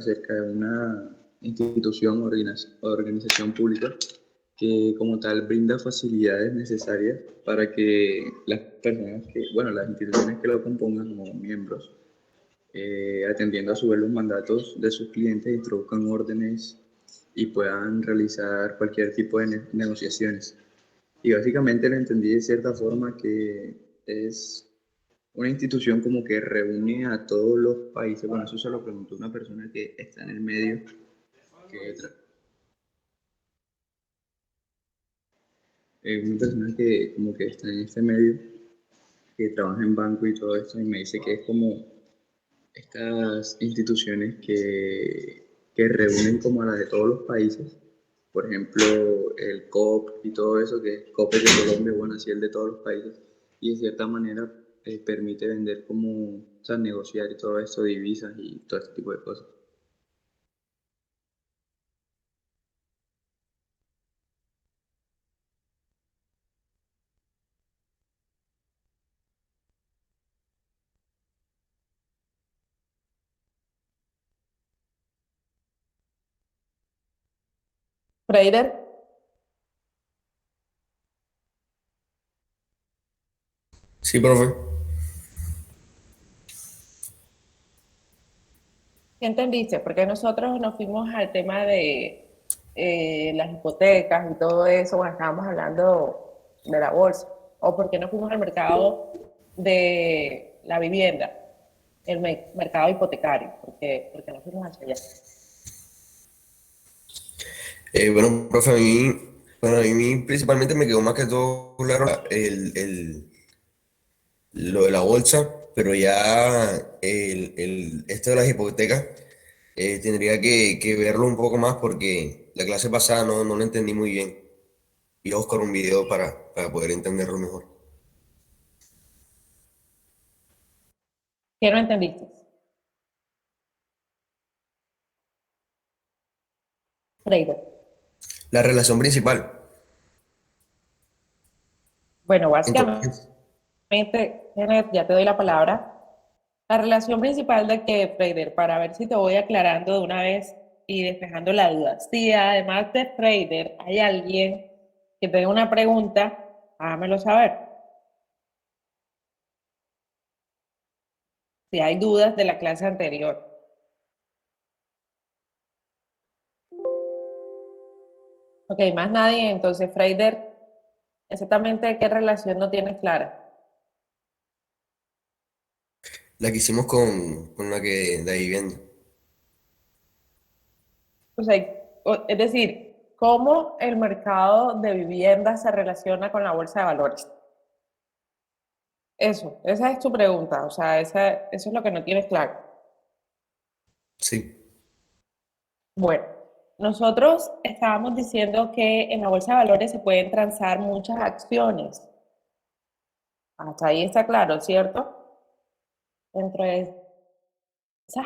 acerca de una institución o organización pública que como tal brinda facilidades necesarias para que las personas bueno, las instituciones que lo compongan como miembros, atendiendo a su vez los mandatos de sus clientes, introduzcan órdenes y puedan realizar cualquier tipo de negociaciones. Y básicamente lo entendí de cierta forma que es una institución como que reúne a todos los países. Bueno, eso se lo preguntó una persona que está en el medio, que una persona que como que está en este medio, que trabaja en banco y todo esto, y me dice que es como estas instituciones que reúnen como a la de todos los países. Por ejemplo, el COP y todo eso, que es COP es de Colombia, bueno, así el de todos los países, y de cierta manera permite vender como, o sea, negociar y todo eso, divisas y todo este tipo de cosas. Freider, Sí, profe. ¿qué entendiste? Porque nosotros nos fuimos al tema de las hipotecas y todo eso, bueno, estábamos hablando de la bolsa, o por qué no fuimos al mercado de la vivienda, el mercado hipotecario, porque no fuimos hacia allá. Bueno, profe, a mí principalmente me quedó más que todo claro lo de la bolsa, pero ya esto de las hipotecas tendría que verlo un poco más porque la clase pasada no lo entendí muy bien. Y a buscar un video para poder entenderlo mejor. ¿Qué no entendiste? Freider. La relación principal. Bueno, básicamente, Entonces, Kenneth, ya te doy la palabra. La relación principal de que, Freider, para ver si te voy aclarando de una vez y despejando la duda. Si además de Freider hay alguien que tenga una pregunta, hágamelo saber. Si hay dudas de la clase anterior. Ok, más nadie, entonces, Freider, exactamente qué relación no tienes clara. la que hicimos con la que de ahí viendo. O sea, es decir, cómo el mercado de vivienda se relaciona con la bolsa de valores. Eso, esa es tu pregunta, o sea, eso es lo que no tienes claro. Sí. Bueno, nosotros estábamos diciendo que en la bolsa de valores se pueden transar muchas acciones. Hasta ahí está claro, ¿cierto? Dentro de esas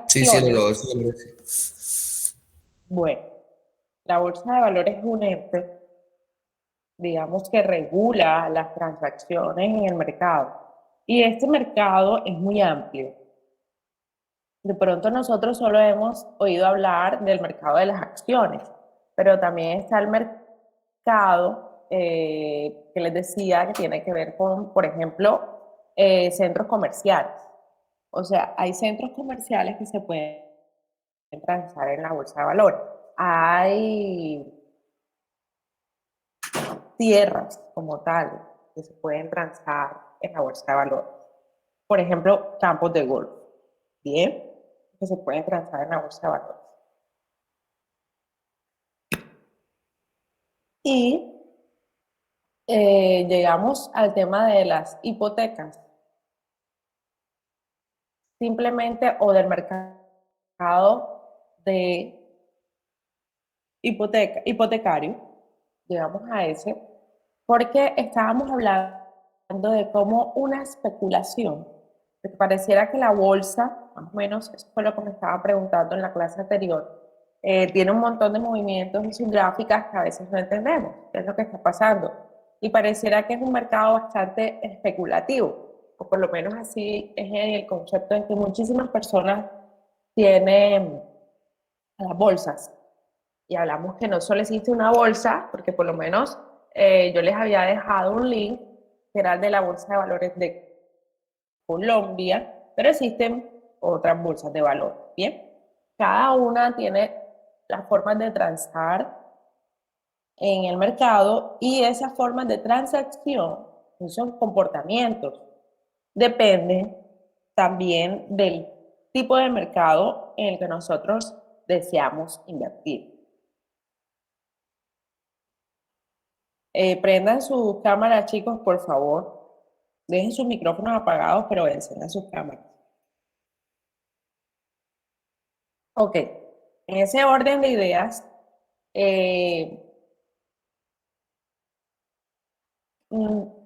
Sí, sí, acciones, sí, bueno, la bolsa de valores es un ente, digamos, que regula las transacciones en el mercado. Y este mercado es muy amplio. De pronto nosotros solo hemos oído hablar del mercado de las acciones, pero también está el mercado que les decía que tiene que ver con, por ejemplo, centros comerciales. O sea, hay centros comerciales que se pueden transar en la bolsa de valores. Hay tierras como tal que se pueden transar en la bolsa de valores. Por ejemplo, campos de golf. Bien, que se pueden transar en la bolsa de valores. Y llegamos al tema de las hipotecas, simplemente, o del mercado de hipotecario, llegamos a ese, porque estábamos hablando de cómo una especulación, que pareciera que la bolsa, más o menos, eso fue lo que me estaba preguntando en la clase anterior, tiene un montón de movimientos en sus gráficas que a veces no entendemos qué es lo que está pasando. Y pareciera que es un mercado bastante especulativo, o por lo menos así es en el concepto en que muchísimas personas tiene las bolsas. Y hablamos que no solo existe una bolsa, porque por lo menos yo les había dejado un link que era el de la Bolsa de Valores de Colombia, pero existen otras bolsas de valor, ¿bien? Cada una tiene las formas de transar en el mercado y esas formas de transacción, esos comportamientos, dependen también del tipo de mercado en el que nosotros deseamos invertir. Prendan sus cámaras, chicos, por favor. Dejen sus micrófonos apagados, pero enciendan sus cámaras. Ok, en ese orden de ideas,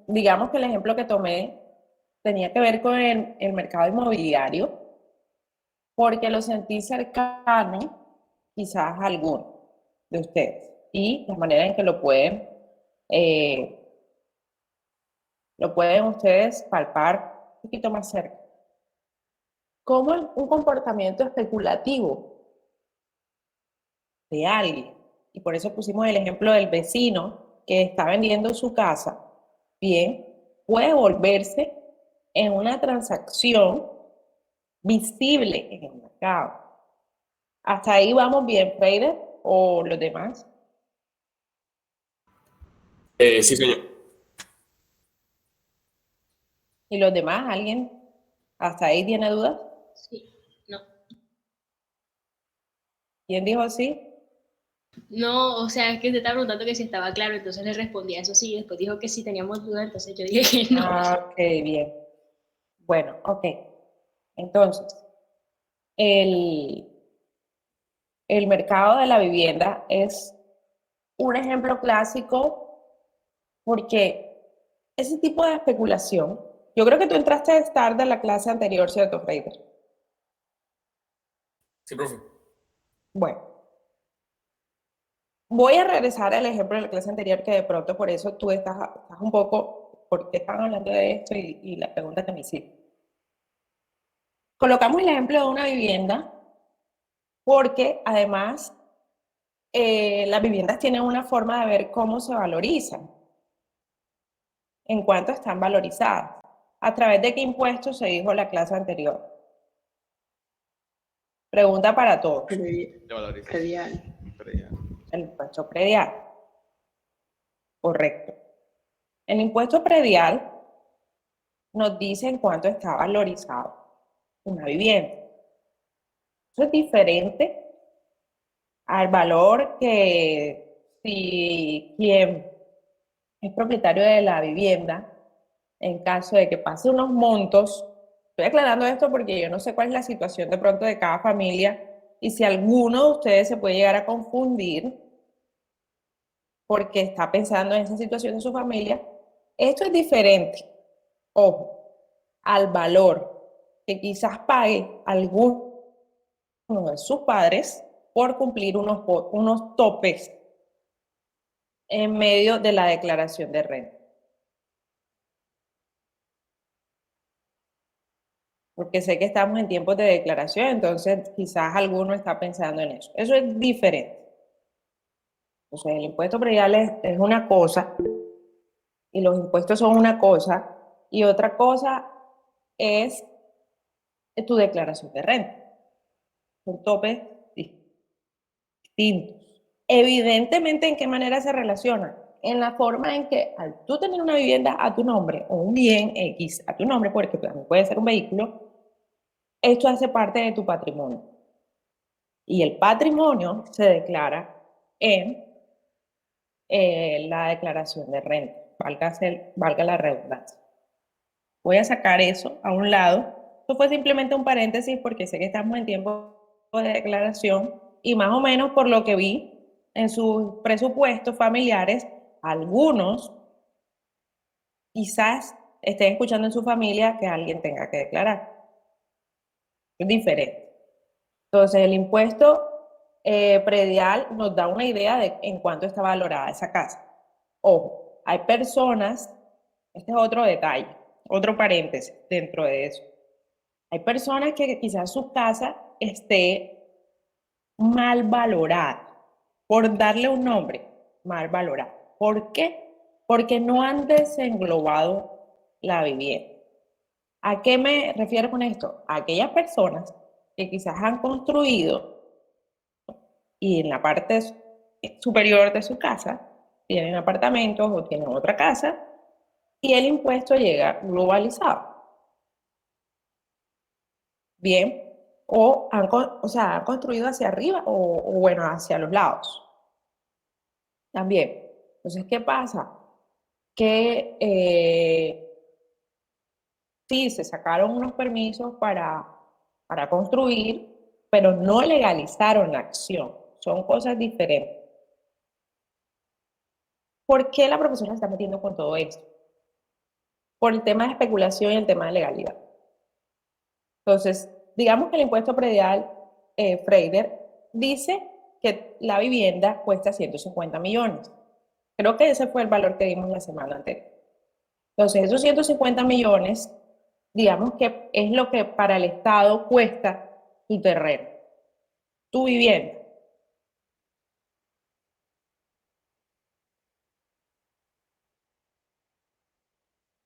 digamos que el ejemplo que tomé tenía que ver con el mercado inmobiliario, porque lo sentí cercano quizás a alguno de ustedes y la manera en que lo pueden ustedes palpar un poquito más cerca. Como un comportamiento especulativo de alguien, y por eso pusimos el ejemplo del vecino que está vendiendo su casa, bien, puede volverse en una transacción visible en el mercado. ¿Hasta ahí vamos bien, Freider, o los demás? Sí, señor. ¿Y los demás? ¿Alguien hasta ahí tiene dudas? Sí, no. ¿Quién dijo sí? No, o sea, es que te estaba preguntando que si estaba claro, entonces le respondí a eso sí, después dijo que sí teníamos dudas, entonces yo dije que no. Ah, ok, bien. Bueno, ok. Entonces, el, el mercado de la vivienda es un ejemplo clásico porque ese tipo de especulación, yo creo que tú entraste tarde en la clase anterior, ¿cierto, Freider? Sí, profe. Bueno, voy a regresar al ejemplo de la clase anterior que de pronto por eso tú estás un poco, porque estaban hablando de esto y la pregunta que me hiciste. Colocamos el ejemplo de una vivienda porque además las viviendas tienen una forma de ver cómo se valorizan, en cuánto están valorizadas. ¿A través de qué impuestos se dijo la clase anterior? Pregunta para todos. Predial. El impuesto predial. Correcto. El impuesto predial nos dice en cuánto está valorizado una vivienda. Eso es diferente al valor que si quien es propietario de la vivienda, en caso de que pase unos montos, estoy aclarando esto porque yo no sé cuál es la situación de pronto de cada familia y si alguno de ustedes se puede llegar a confundir porque está pensando en esa situación de su familia, esto es diferente, ojo, al valor que quizás pague alguno de sus padres por cumplir unos topes en medio de la declaración de renta. Porque sé que estamos en tiempos de declaración, entonces quizás alguno está pensando en eso. Eso es diferente. Entonces, el impuesto predial es una cosa y los impuestos son una cosa y otra cosa es tu declaración de renta. Son topes distintos. Evidentemente, ¿en qué manera se relacionan? En la forma en que al tú tener una vivienda a tu nombre o un bien X a tu nombre, porque también puede ser un vehículo, esto hace parte de tu patrimonio. Y el patrimonio se declara en la declaración de renta, valga la redundancia. Voy a sacar eso a un lado. Esto fue simplemente un paréntesis porque sé que estamos en tiempo de declaración y más o menos por lo que vi en sus presupuestos familiares, algunos quizás estén escuchando en su familia que alguien tenga que declarar. Es diferente. Entonces, el impuesto predial nos da una idea de en cuánto está valorada esa casa. Ojo, hay personas, este es otro detalle, otro paréntesis dentro de eso. Hay personas que quizás sus casas esté mal valorada, por darle un nombre, mal valorada. ¿Por qué? Porque no han desenglobado la vivienda. ¿A qué me refiero con esto? A aquellas personas que quizás han construido y en la parte superior de su casa tienen apartamentos o tienen otra casa y el impuesto llega globalizado. Bien, o han construido hacia arriba o bueno, hacia los lados. También. Entonces, ¿qué pasa? Que sí, se sacaron unos permisos para construir, pero no legalizaron la acción. Son cosas diferentes. ¿Por qué la profesora se está metiendo con todo esto? Por el tema de especulación y el tema de legalidad. Entonces, digamos que el impuesto predial, Freider, dice que la vivienda cuesta 150 millones. Creo que ese fue el valor que dimos la semana anterior. Entonces, esos 150 millones, digamos que es lo que para el Estado cuesta tu terreno, tu vivienda.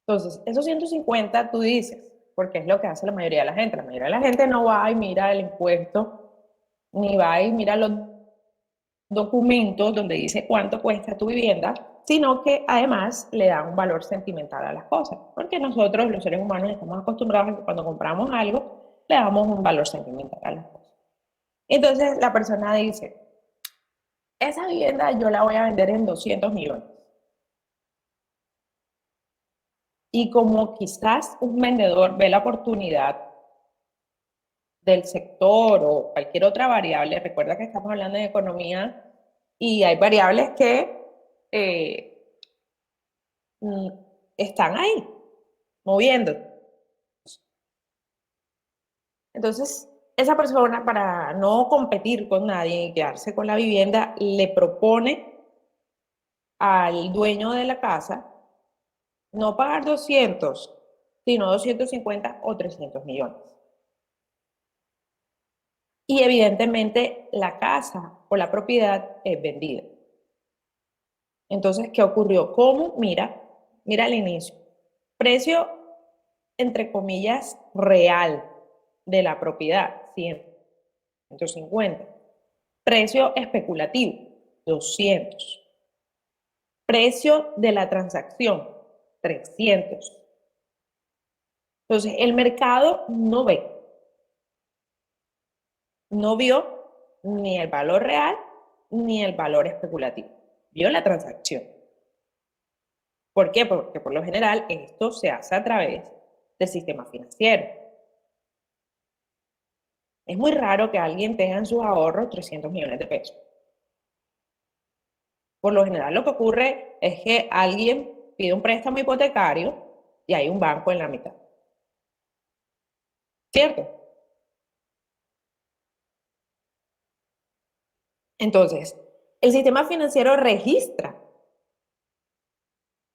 Entonces, esos 150 tú dices, porque es lo que hace la mayoría de la gente. La mayoría de la gente no va y mira el impuesto, ni va y mira los documentos donde dice cuánto cuesta tu vivienda, sino que además le da un valor sentimental a las cosas, porque nosotros los seres humanos estamos acostumbrados a que cuando compramos algo le damos un valor sentimental a las cosas. Entonces la persona dice, esa vivienda yo la voy a vender en 200 millones. Y como quizás un vendedor ve la oportunidad del sector o cualquier otra variable, recuerda que estamos hablando de economía y hay variables que están ahí, moviendo. Entonces, esa persona, para no competir con nadie y quedarse con la vivienda, le propone al dueño de la casa no pagar 200, sino 250 o 300 millones. Y evidentemente la casa o la propiedad es vendida. Entonces, ¿qué ocurrió? ¿Cómo? Mira al inicio. Precio, entre comillas, real de la propiedad, 150. Precio especulativo, 200. Precio de la transacción, 300. Entonces, el mercado no vio ni el valor real ni el valor especulativo. Vio la transacción. ¿Por qué? Porque por lo general esto se hace a través del sistema financiero. Es muy raro que alguien tenga en sus ahorros 300 millones de pesos. Por lo general lo que ocurre es que alguien pide un préstamo hipotecario y hay un banco en la mitad. ¿Cierto? Entonces, el sistema financiero registra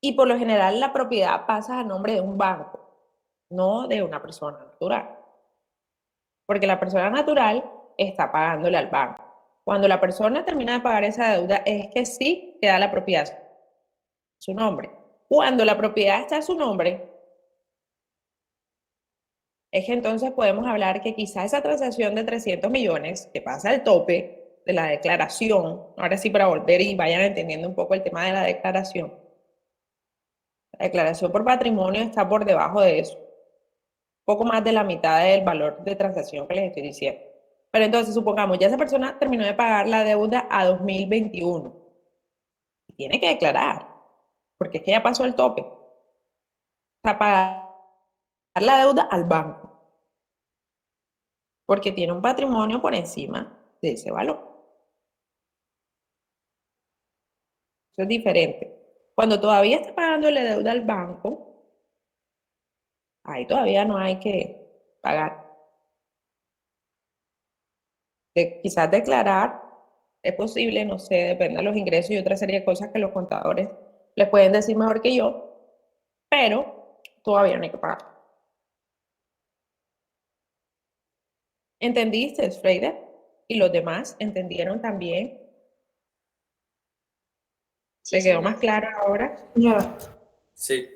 y por lo general la propiedad pasa a nombre de un banco, no de una persona natural. Porque la persona natural está pagándole al banco. Cuando la persona termina de pagar esa deuda es que sí queda la propiedad a su nombre. Cuando la propiedad está a su nombre, es que entonces podemos hablar que quizá esa transacción de 300 millones, que pasa el tope de la declaración, ahora sí para volver y vayan entendiendo un poco el tema de la declaración por patrimonio está por debajo de eso, poco más de la mitad del valor de transacción que les estoy diciendo. Pero entonces, supongamos, ya esa persona terminó de pagar la deuda a 2021. Y tiene que declarar, porque es que ya pasó el tope. Para pagar la deuda al banco. Porque tiene un patrimonio por encima de ese valor. Eso es diferente. Cuando todavía está pagando la deuda al banco, ahí todavía no hay que pagar. Quizás declarar es posible, no sé, depende de los ingresos y otra serie de cosas que los contadores les pueden decir mejor que yo, pero todavía no hay que pagar. ¿Entendiste, Freire? ¿Y los demás entendieron también? Sí, ¿Te quedó más señora. claro ahora? Ya. Sí.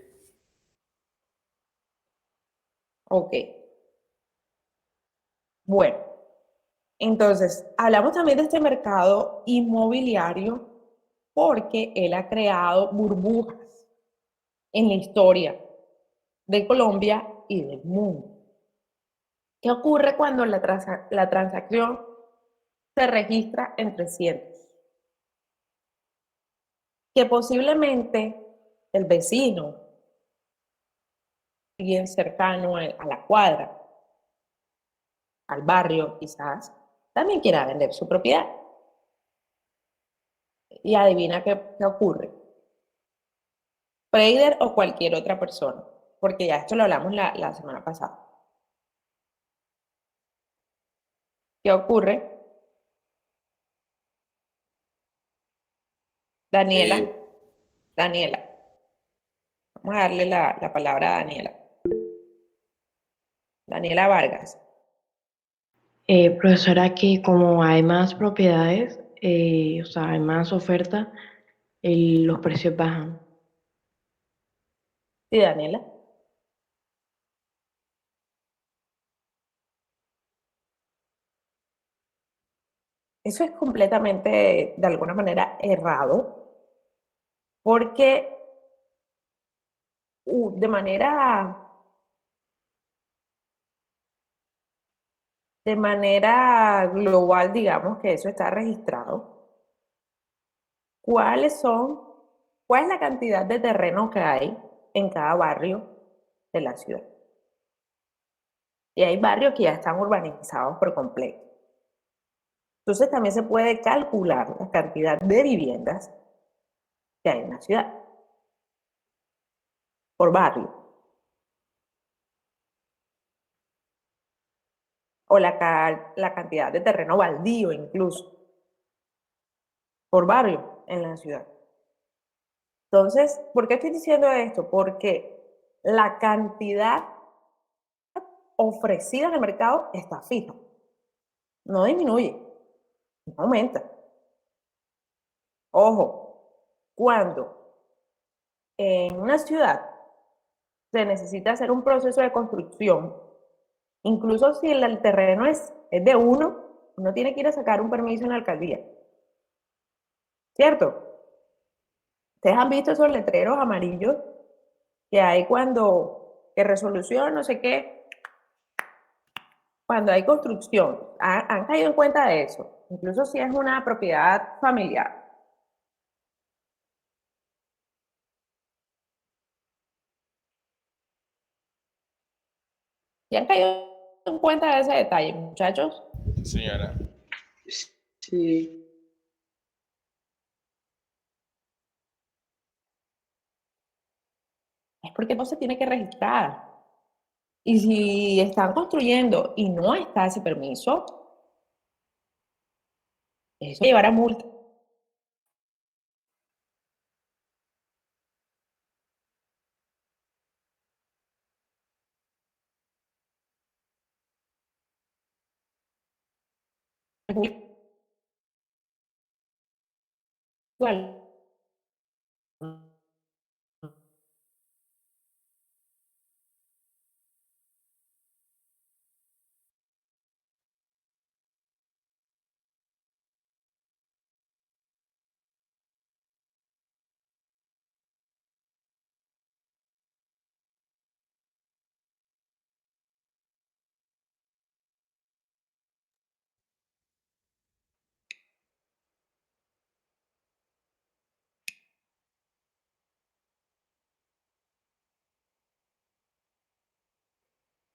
Ok. Bueno, entonces, hablamos también de este mercado inmobiliario porque él ha creado burbujas en la historia de Colombia y del mundo. ¿Qué ocurre cuando la transacción se registra en 300? Que posiblemente el vecino, bien cercano a la cuadra, al barrio quizás, también quiera vender su propiedad. Y adivina qué ocurre. Trader o cualquier otra persona, porque ya esto lo hablamos la semana pasada. ¿Qué ocurre? Daniela, Eh, Daniela. Vamos a darle la palabra a Daniela. Daniela Vargas. Profesora, que como hay más propiedades, o sea, hay más oferta, los precios bajan. Sí, Daniela. Eso es completamente, de alguna manera, errado, porque de manera global, digamos que eso está registrado. ¿Cuál es la cantidad de terreno que hay en cada barrio de la ciudad? Y hay barrios que ya están urbanizados por completo. Entonces también se puede calcular la cantidad de viviendas que hay en la ciudad por barrio. O la cantidad de terreno baldío incluso por barrio en la ciudad. Entonces, ¿por qué estoy diciendo esto? Porque la cantidad ofrecida en el mercado está fija, no disminuye, no aumenta. Ojo, cuando en una ciudad se necesita hacer un proceso de construcción, incluso si el terreno es de uno tiene que ir a sacar un permiso en la alcaldía, ¿cierto? ¿Ustedes han visto esos letreros amarillos que hay que resolución, no sé qué, cuando hay construcción? ¿Han caído en cuenta de eso? Incluso si es una propiedad familiar. ¿Y han caído en cuenta de ese detalle, muchachos? Señora, Sí. Es porque no se tiene que registrar. Y si están construyendo y no está ese permiso, eso llevará multa.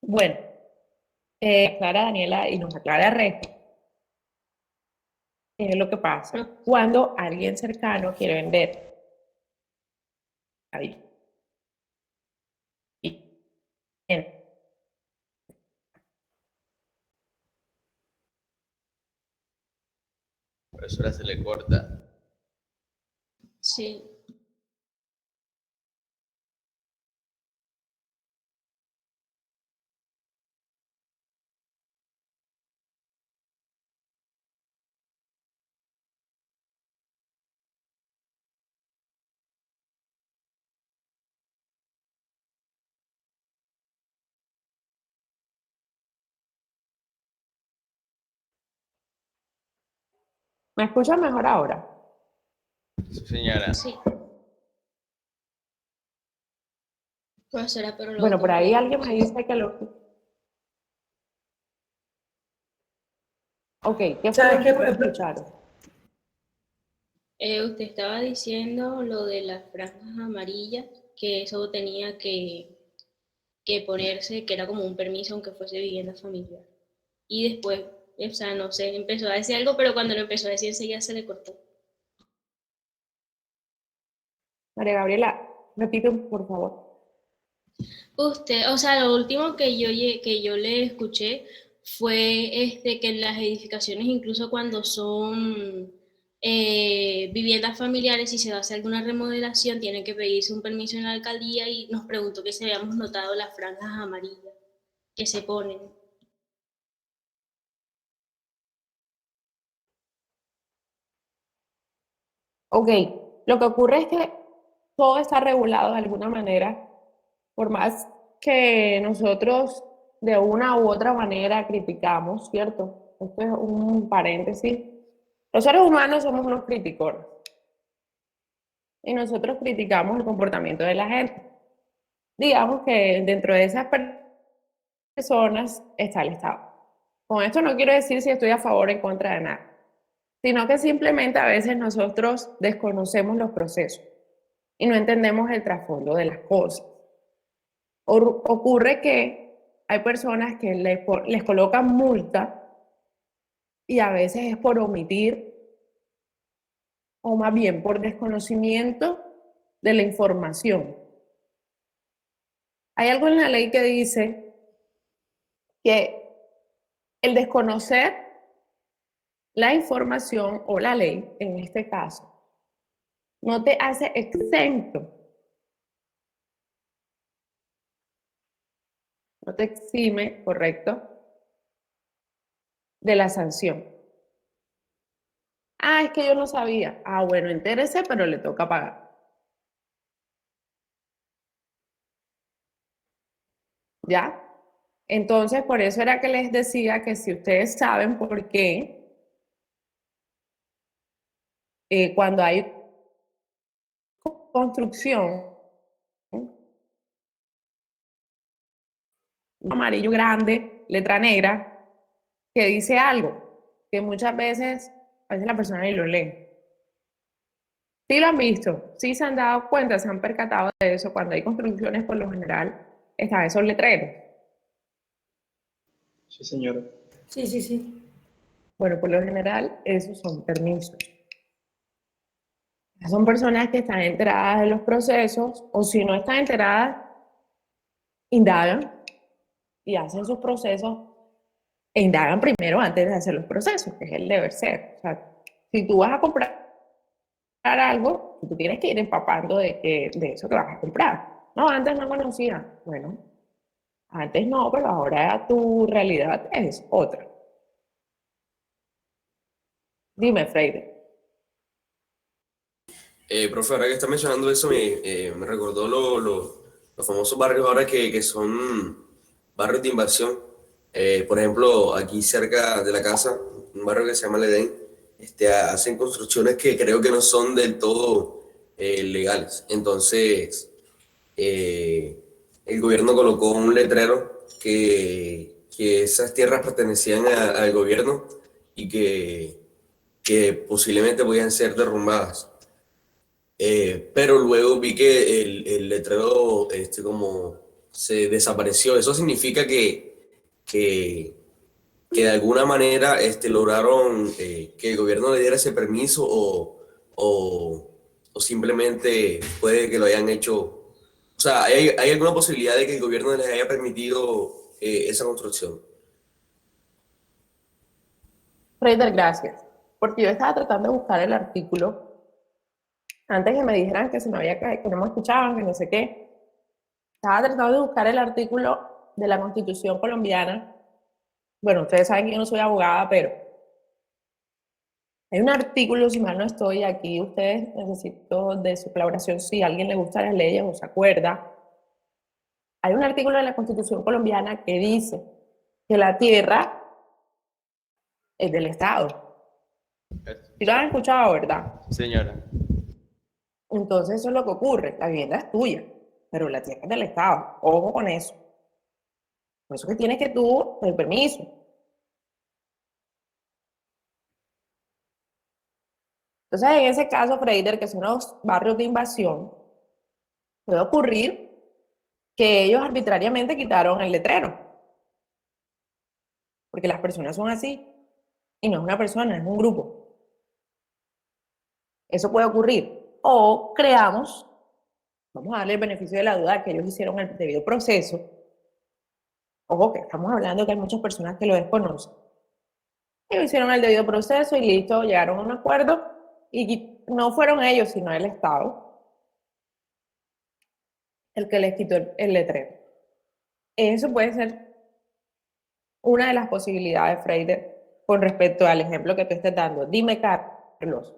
Bueno, aclara Daniela y nos aclara Resto qué es lo que pasa No. cuando alguien cercano quiere vender. Ahí. Bien. profesora se le corta. Sí. ¿Me escuchas mejor ahora? Sí, señora. Sí. Profesora, pero lo Bueno, por último ahí que alguien me dice que lo... Ok, ¿qué fue lo ¿Sabes qué? último que escucharon? usted estaba diciendo lo de las franjas amarillas, que eso tenía que ponerse, que era como un permiso aunque fuese vivienda familiar. Y después, o sea, no sé, empezó a decir algo, pero cuando lo empezó a decir enseguida se le cortó. María Gabriela, repite por favor. Usted, o sea, lo último que yo le escuché fue que en las edificaciones, incluso cuando son viviendas familiares, si se va a hacer alguna remodelación, tiene que pedirse un permiso en la alcaldía y nos preguntó que si habíamos notado las franjas amarillas que se ponen. Ok, lo que ocurre es que todo está regulado de alguna manera, por más que nosotros de una u otra manera criticamos, ¿cierto? Esto es un paréntesis. Los seres humanos somos unos críticos y nosotros criticamos el comportamiento de la gente. Digamos que dentro de esas personas está el Estado. Con esto no quiero decir si estoy a favor o en contra de nada, sino que simplemente a veces nosotros desconocemos los procesos y no entendemos el trasfondo de las cosas. Ocurre que hay personas que les colocan multa y a veces es por omitir o más bien por desconocimiento de la información. Hay algo en la ley que dice que el desconocer la información o la ley, en este caso, no te hace exento, no te exime, correcto, de la sanción. Ah, es que yo no sabía. Ah, bueno, entérese, pero le toca pagar. ¿Ya? Entonces, por eso era que les decía que si ustedes saben por qué, cuando hay construcción, un amarillo grande, letra negra, que dice algo, que muchas veces, a veces la persona ni lo lee. Sí lo han visto, sí se han dado cuenta, se han percatado de eso, cuando hay construcciones por lo general, están esos letreros. Sí, señora. Sí, sí, sí. Bueno, por lo general, esos son permisos. Son personas que están enteradas de los procesos, o si no están enteradas, indagan y hacen sus procesos e indagan primero antes de hacer los procesos, que es el deber ser. O sea, si tú vas a comprar algo, tú tienes que ir empapando de eso que vas a comprar. No, antes no conocía. Bueno, antes no, pero ahora tu realidad es otra. Dime, Freire. Profe, ahora que está mencionando eso, me recordó los famosos barrios ahora que son barrios de invasión. Por ejemplo, aquí cerca de la casa, un barrio que se llama El Edén, hacen construcciones que creo que no son del todo legales. Entonces, eh, el gobierno colocó un letrero que esas tierras pertenecían al gobierno y que posiblemente podían ser derrumbadas. Pero luego vi que el letrero como se desapareció. Eso significa que de alguna manera lograron que el gobierno le diera ese permiso o, o simplemente puede que lo hayan hecho. O sea, ¿hay alguna posibilidad de que el gobierno les haya permitido esa construcción? Freire, gracias. Porque yo estaba tratando de buscar el artículo antes que me dijeran que se me había caído, que no me escuchaban, que no sé qué. Estaba tratando de buscar el artículo de la Constitución colombiana. Bueno, ustedes saben que yo no soy abogada, pero hay un artículo, si mal no estoy aquí, ustedes necesito de su colaboración, si a alguien le gusta las leyes o se acuerda. Hay un artículo de la Constitución colombiana que dice que la tierra es del Estado. Si lo has escuchado, ¿verdad? Señora. Entonces eso es lo que ocurre. La vivienda es tuya, pero la tierra es del Estado. Ojo con eso. Por eso que tienes que tú pedir permiso. Entonces, en ese caso, Freider, que son los barrios de invasión, puede ocurrir que ellos arbitrariamente quitaron el letrero. Porque las personas son así. Y no es una persona, es un grupo. Eso puede ocurrir. O creamos, vamos a darle el beneficio de la duda, que ellos hicieron el debido proceso. Ojo, que estamos hablando que hay muchas personas que lo desconocen. Ellos hicieron el debido proceso y listo, llegaron a un acuerdo y no fueron ellos, sino el Estado, el que les quitó el letrero. Eso puede ser una de las posibilidades, Freider, con respecto al ejemplo que tú estés dando. Dime, Carlos.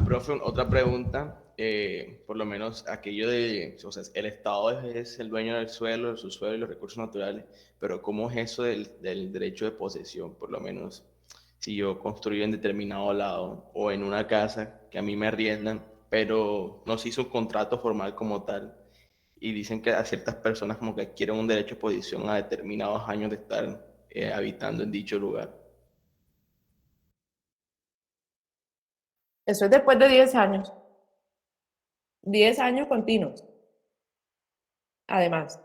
Profe, otra pregunta. Por lo menos aquello de, o sea, el Estado es el dueño del suelo, del subsuelo y los recursos naturales, pero ¿cómo es eso del derecho de posesión? Por lo menos, si yo construyo en determinado lado o en una casa que a mí me arriendan, pero no se hizo un contrato formal como tal y dicen que a ciertas personas como que adquieren un derecho de posesión a determinados años de estar habitando en dicho lugar. Eso es después de 10 años. 10 años continuos. Además.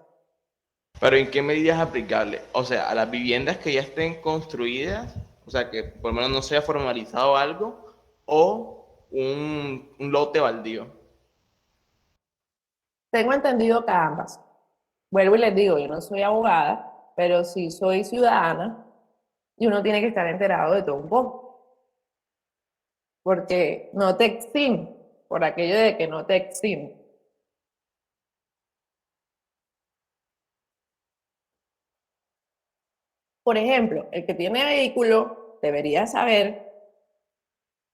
Pero ¿en qué medidas es aplicable? O sea, a las viviendas que ya estén construidas, o sea, que por lo menos no se haya formalizado algo, o un lote baldío. Tengo entendido que ambas. Vuelvo y les digo, yo no soy abogada, pero sí soy ciudadana y uno tiene que estar enterado de todo un poco. Porque no te exime, por aquello de que no te exime. Por ejemplo, el que tiene vehículo debería saber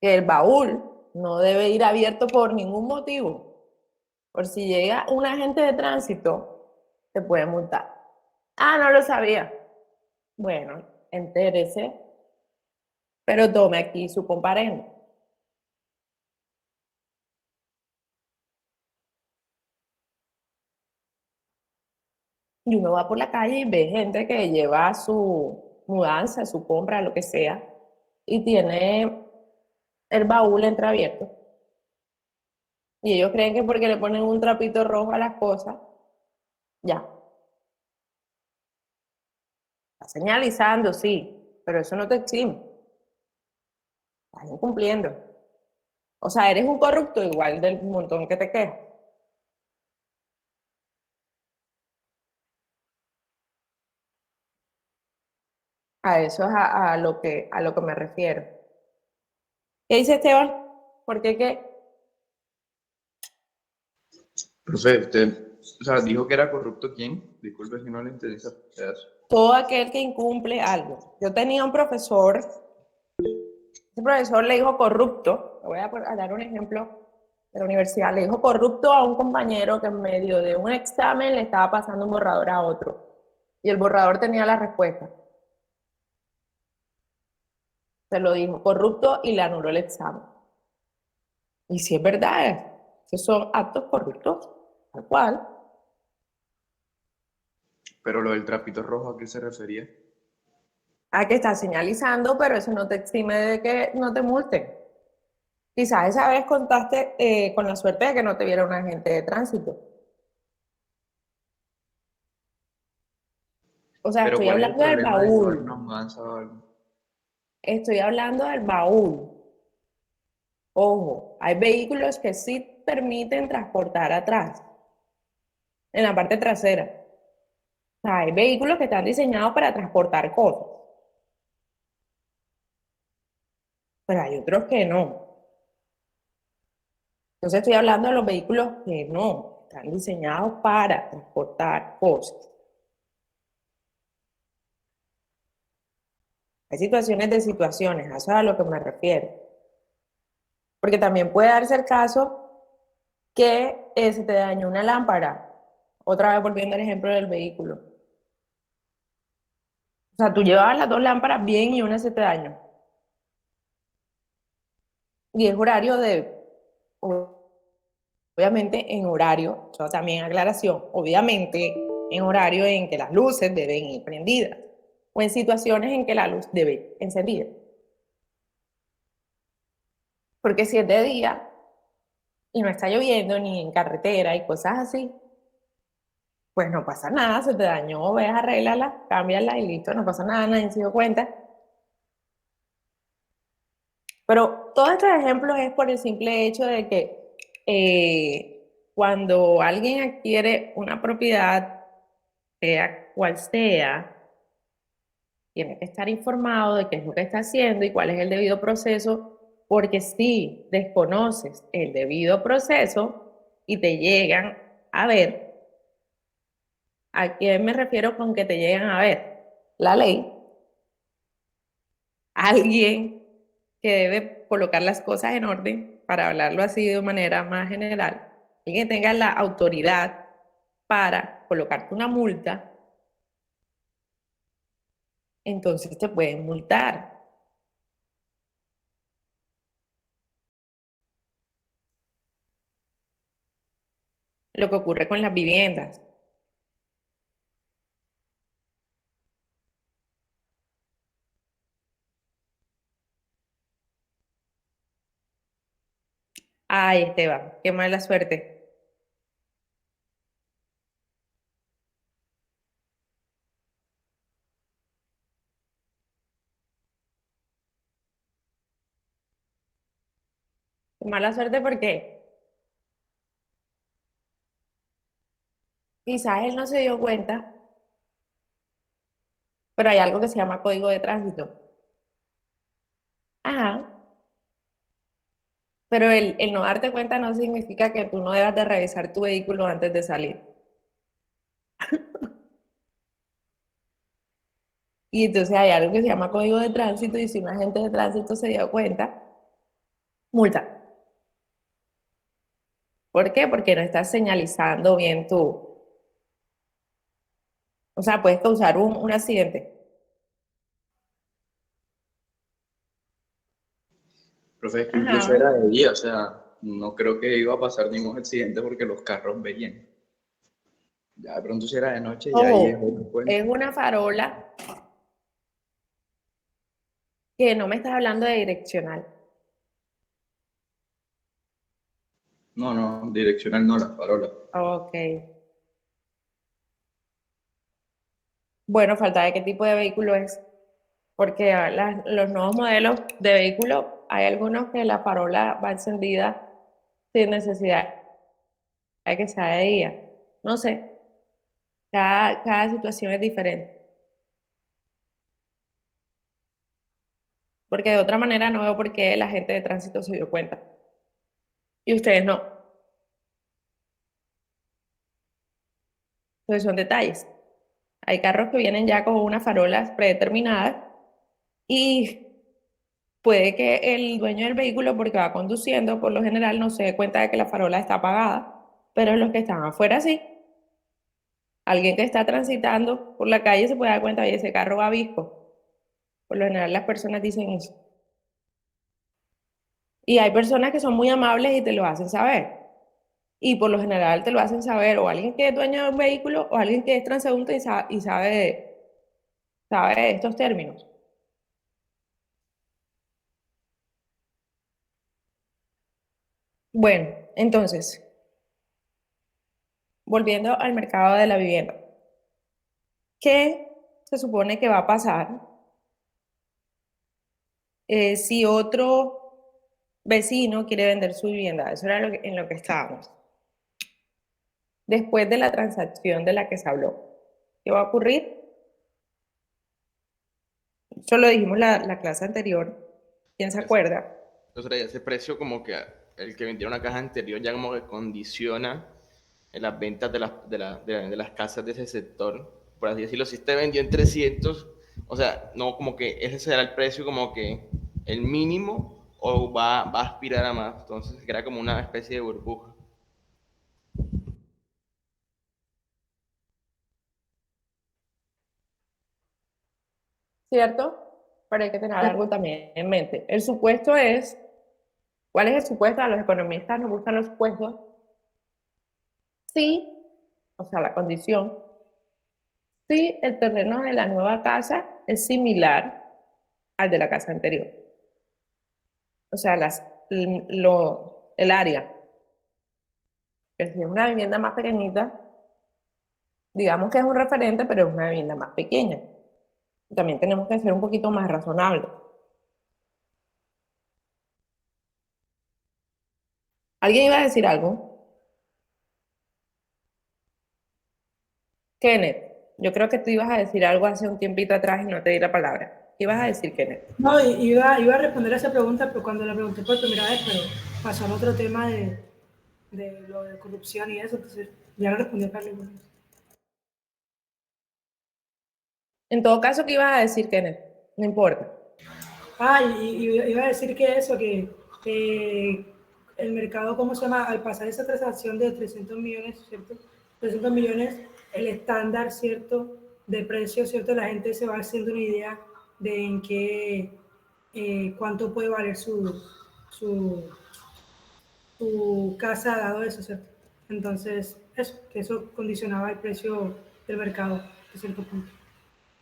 que el baúl no debe ir abierto por ningún motivo. Por si llega un agente de tránsito, te puede multar. Ah, no lo sabía. Bueno, entérese, pero tome aquí su comparendo. Y uno va por la calle y ve gente que lleva su mudanza, su compra, lo que sea, y tiene el baúl entreabierto. Y ellos creen que porque le ponen un trapito rojo a las cosas, ya. Está señalizando, sí, pero eso no te exime. Estás incumpliendo. O sea, eres un corrupto igual del montón que te quejas. A eso es a lo que me refiero. ¿Qué dice Esteban? ¿Por qué qué? Profe, usted, o sea, dijo que era corrupto ¿quién? Disculpe si no le entendí ese pedazo. Todo aquel que incumple algo. Yo tenía un profesor, ese profesor le dijo corrupto, le voy a dar un ejemplo de la universidad, le dijo corrupto a un compañero que en medio de un examen le estaba pasando un borrador a otro. Y el borrador tenía la respuesta. Se lo dijo corrupto y le anuló el examen. Y si es verdad, esos son actos corruptos, tal cual. Pero lo del trapito rojo, ¿a qué se refería? A que estás señalizando, pero eso no te exime de que no te multen. Quizás esa vez contaste con la suerte de que no te viera un agente de tránsito. O sea, Pero estoy ¿cuál es el hablando del problema de llevar una baúl. mudanza o algo? Estoy hablando del baúl. Ojo, hay vehículos que sí permiten transportar atrás, en la parte trasera. O sea, hay vehículos que están diseñados para transportar cosas, pero hay otros que no. Entonces estoy hablando de los vehículos que no, están diseñados para transportar cosas. Hay situaciones de situaciones, a eso es a lo que me refiero. Porque también puede darse el caso que se te dañó una lámpara. Otra vez volviendo al ejemplo del vehículo. O sea, tú llevabas las dos lámparas bien y una se te dañó. Y es horario obviamente en horario, eso también aclaración, obviamente en horario en que las luces deben ir prendidas o en situaciones en que la luz debe ir encendida. Porque si es de día y no está lloviendo ni en carretera y cosas así, pues no pasa nada, se te dañó, ves, arréglala, cámbiala y listo, no pasa nada, nadie se dio cuenta. Pero todos estos ejemplos es por el simple hecho de que cuando alguien adquiere una propiedad, sea cual sea, tiene que estar informado de qué es lo que está haciendo y cuál es el debido proceso, porque si desconoces el debido proceso y te llegan a ver, ¿a quién me refiero con que te llegan a ver? La ley, alguien que debe colocar las cosas en orden, para hablarlo así de manera más general, alguien que tenga la autoridad para colocarte una multa, entonces te pueden multar. Lo que ocurre con las viviendas. Ay, Esteban, qué mala suerte. Qué mala suerte porque quizás él no se dio cuenta, pero hay algo que se llama código de tránsito. Ajá. Pero el no darte cuenta no significa que tú no debas de revisar tu vehículo antes de salir. Y entonces hay algo que se llama código de tránsito y si un agente de tránsito se dio cuenta, multa. ¿Por qué? Porque no estás señalizando bien tú. O sea, puedes causar un accidente. Profe, es que incluso Ajá. era de día, o sea, no creo que iba a pasar ningún accidente porque los carros veían. Ya de pronto si era de noche, ya ahí es Ojo, otro cuento. es una farola que no me estás hablando de direccional. No, no, direccional no, la farola. Ok. Bueno, falta de qué tipo de vehículo es. Porque los nuevos modelos de vehículos, hay algunos que la farola va encendida sin necesidad de que sea de día. No sé, cada situación es diferente. Porque de otra manera no veo por qué la gente de tránsito se dio cuenta. Y ustedes no. Entonces son detalles. Hay carros que vienen ya con unas farolas predeterminadas y puede que el dueño del vehículo, porque va conduciendo, por lo general no se dé cuenta de que la farola está apagada, pero los que están afuera sí. Alguien que está transitando por la calle se puede dar cuenta, oye, ese carro va visco. Por lo general las personas dicen eso. Y hay personas que son muy amables y te lo hacen saber. Y por lo general te lo hacen saber o alguien que es dueño de un vehículo o alguien que es transeúnte y sabe de estos términos. Bueno, entonces, volviendo al mercado de la vivienda, ¿qué se supone que va a pasar si otro vecino quiere vender su vivienda? Eso era en lo que estábamos. Después de la transacción de la que se habló. ¿Qué va a ocurrir? Eso lo dijimos la clase anterior. ¿Quién se Ese, acuerda? o sea, ese precio como que el que vendió una caja anterior ya como que condiciona en las ventas de las casas de ese sector. Por así decirlo, si usted vendió en 300, o sea, no como que ese será el precio como que el mínimo o va a aspirar a más. Entonces era como una especie de burbuja. ¿Cierto? Pero hay que tener algo también en mente. El supuesto es ¿Cuál es el supuesto? A los economistas nos gustan los supuestos. Sí, o sea, la condición, si el terreno de la nueva casa es similar al de la casa anterior. O sea, el área. Que si es una vivienda más pequeñita, digamos que es un referente, pero es una vivienda más pequeña. También tenemos que ser un poquito más razonables. ¿Alguien iba a decir algo? Kenneth, yo creo que tú ibas a decir algo hace un tiempito atrás y no te di la palabra. ¿Qué ibas a decir, Kenneth? No, iba a responder a esa pregunta pero cuando la pregunté por primera vez, pero pasó a otro tema de lo de corrupción y eso, entonces ya lo respondió Carlos. En todo caso, ¿qué ibas a decir, Kenneth? No importa. Iba a decir que eso, que el mercado, ¿cómo se llama? Al pasar esa transacción de 300 millones, ¿cierto? 300 millones, el estándar, ¿cierto? De precio, ¿cierto? La gente se va haciendo una idea de en qué, cuánto puede valer su casa dado eso, ¿cierto? Entonces, que eso condicionaba el precio del mercado a cierto punto.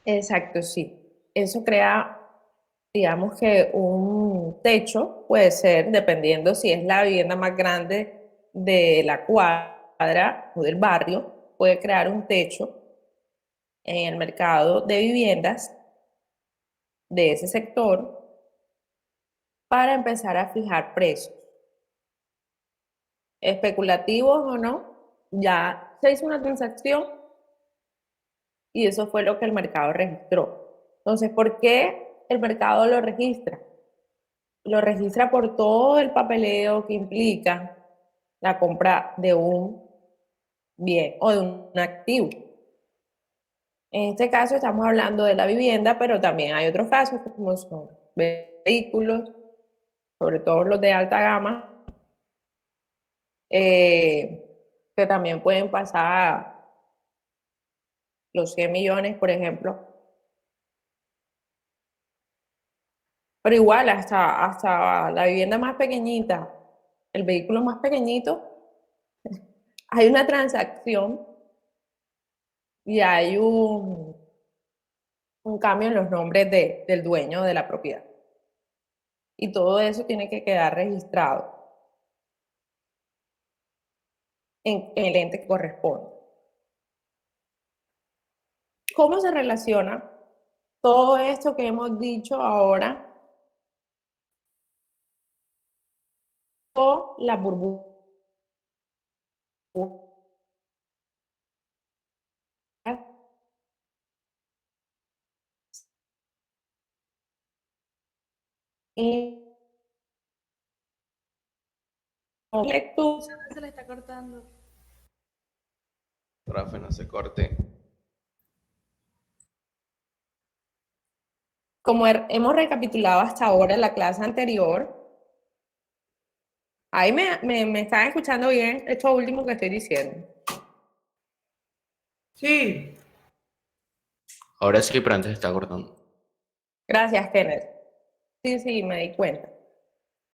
Exacto, sí. Eso crea, digamos que un techo puede ser, dependiendo si es la vivienda más grande de la cuadra o del barrio, puede crear un techo en el mercado de viviendas de ese sector para empezar a fijar precios. Especulativos o no, ya se hizo una transacción y eso fue lo que el mercado registró. Entonces, ¿por qué el mercado lo registra? Lo registra por todo el papeleo que implica la compra de un bien o de un activo. En este caso estamos hablando de la vivienda, pero también hay otros casos como son vehículos, sobre todo los de alta gama, que también pueden pasar los 100 millones, por ejemplo. Pero igual, hasta la vivienda más pequeñita, el vehículo más pequeñito, hay una transacción y hay un cambio en los nombres del dueño de la propiedad. Y todo eso tiene que quedar registrado en el ente que corresponde. ¿Cómo se relaciona todo esto que hemos dicho ahora con la burbuja? Y Se le está cortando. Rafa, no se corte. como hemos recapitulado hasta ahora en la clase anterior, ahí me están escuchando bien esto último que estoy diciendo. Sí. Ahora sí, pero antes se está cortando. Gracias, Kenneth. Sí, me di cuenta.